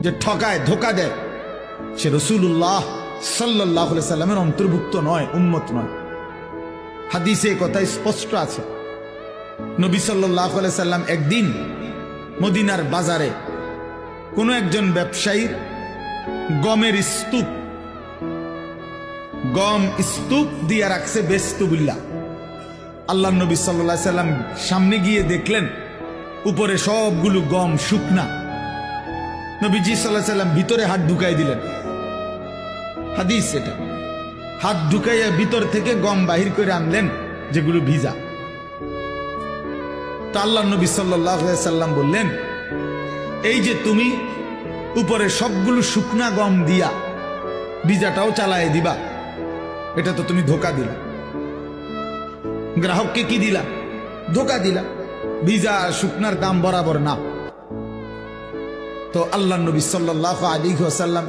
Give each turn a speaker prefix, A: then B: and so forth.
A: যে ঠকায়, ধোকা দেয়, সে রাসূলুল্লাহ সাল্লাল্লাহু আলাইহি সাল্লামের অন্তর্ভুক্ত নয়, উম্মত নয়। হাদিসে কথা স্পষ্ট আছে। নবী সাল্লাল্লাহু আলাইহি সাল্লাম একদিন মদিনার বাজারে কোনো একজন ব্যবসায়ীর গমের স্তূপ, গম স্তূপ দিয়া রাখছে বেস্তুবিল্লাহ। আল্লাহ নবী সাল্লাল্লাহু আলাইহি সাল্লাম সামনে গিয়ে দেখলেন উপরে সবগুলো গম শুকনা। নবীজি সাল্লাল্লাহু আলাইহি সাল্লাম ভিতরে হাত ঢুকাই দিলেন। হাদিস এটা। হাত ঢুকাইয়া ভিতর থেকে গম বাহির করে আনলেন যেগুলো ভিজা। তো আল্লাহ নবী সাল্লাল্লাহু আলাইহি সাল্লাম বললেন, এই যে তুমি উপরে সবগুলো শুকনা গম দিয়া ভিজাটাও চালায় দিবা, এটা তো তুমি ধোকা দিলা। গ্রাহককে কি দিলা? ধোকা দিলা। ভিজা আর শুকনার দাম বরাবর না। তো আল্লাহ নবী সাল্লাল্লাহু আলাইহি ওয়াসাল্লাম